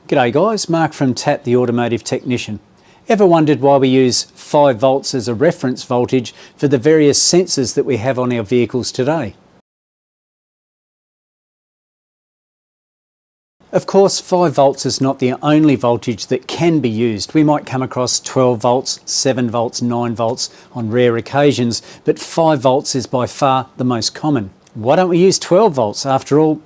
G'day guys, Mark from TAT, the automotive technician. Ever wondered why we use 5 volts as a reference voltage for the various sensors that we have on our vehicles today? Of course, 5 volts is not the only voltage that can be used. We might come across 12 volts, 7 volts, 9 volts on rare occasions, but 5 volts is by far the most common. Why don't we use 12 volts? After all,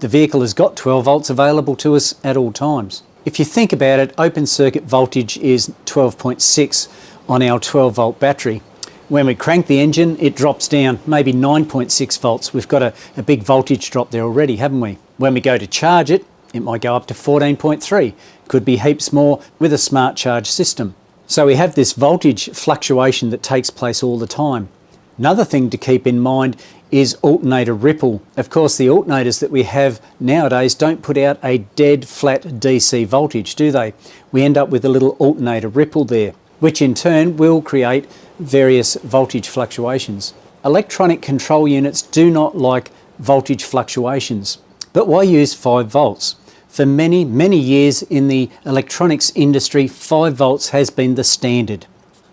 the vehicle has got 12 volts available to us at all times. If you think about it, open circuit voltage is 12.6 on our 12 volt battery. When we crank the engine, it drops down maybe 9.6 volts. We've got a big voltage drop there already, haven't we? When we go to charge it, it might go up to 14.3. Could be heaps more with a smart charge system. So we have this voltage fluctuation that takes place all the time. Another thing to keep in mind is alternator ripple. Of course, the alternators that we have nowadays don't put out a dead flat DC voltage, do they? We end up with a little alternator ripple there, which in turn will create various voltage fluctuations. Electronic control units do not like voltage fluctuations. But why use 5 volts? For many, many years in the electronics industry, 5 volts has been the standard.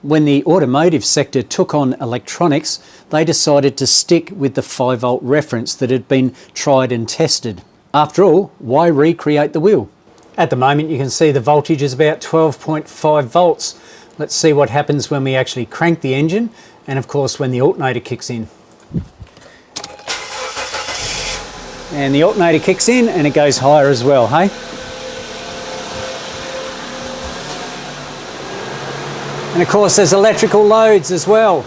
When the automotive sector took on electronics, they decided to stick with the 5 volt reference that had been tried and tested. After all, why recreate the wheel? At the moment you can see the voltage is about 12.5 volts. Let's see what happens when we actually crank the engine and of course when the alternator kicks in. And the alternator kicks in and it goes higher as well, hey? And of course there's electrical loads as well.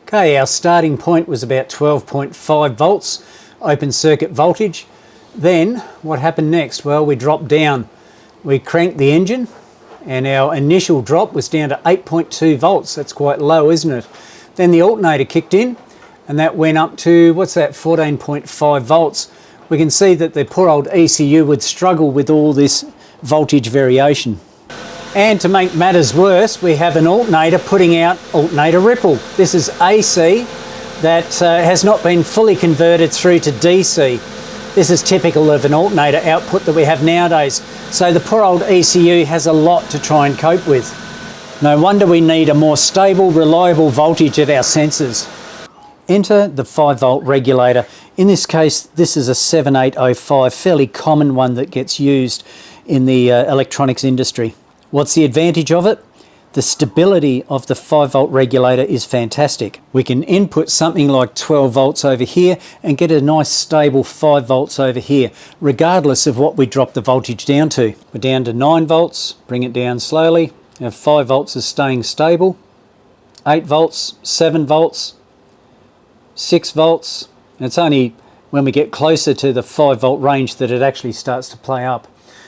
Okay, our starting point was about 12.5 volts, open circuit voltage. Then what happened next? Well, we dropped down. We cranked the engine and our initial drop was down to 8.2 volts. That's quite low, isn't it? Then the alternator kicked in and that went up to, what's that, 14.5 volts. We can see that the poor old ECU would struggle with all this voltage variation. And to make matters worse, we have an alternator putting out alternator ripple. This is AC that has not been fully converted through to DC. This is typical of an alternator output that we have nowadays. So the poor old ECU has a lot to try and cope with. No wonder we need a more stable, reliable voltage at our sensors. Enter the 5 volt regulator. In this case, this is a 7805, fairly common one that gets used in the electronics industry. What's the advantage of it? The stability of the 5 volt regulator is fantastic. We can input something like 12 volts over here and get a nice stable 5 volts over here, regardless of what we drop the voltage down to. We're down to 9 volts, bring it down slowly. Now 5 volts is staying stable. 8 volts, 7 volts, 6 volts. And it's only when we get closer to the 5 volt range that it actually starts to play up.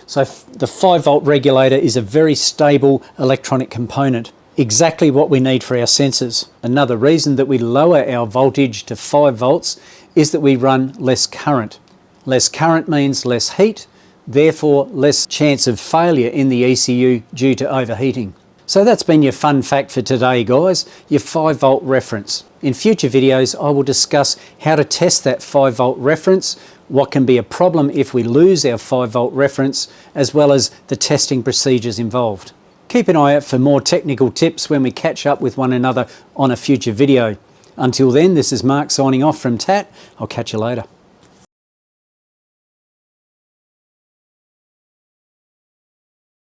So the 5 volt regulator is a very stable electronic component, exactly what we need for our sensors. Another reason that we lower our voltage to 5 volts is that we run less current. Less current means less heat, therefore less chance of failure in the ECU due to overheating. So that's been your fun fact for today, guys, your 5 volt reference. In future videos, I will discuss how to test that 5 volt reference, what can be a problem if we lose our 5 volt reference, as well as the testing procedures involved. Keep an eye out for more technical tips when we catch up with one another on a future video. Until then, this is Mark signing off from TAT. I'll catch you later.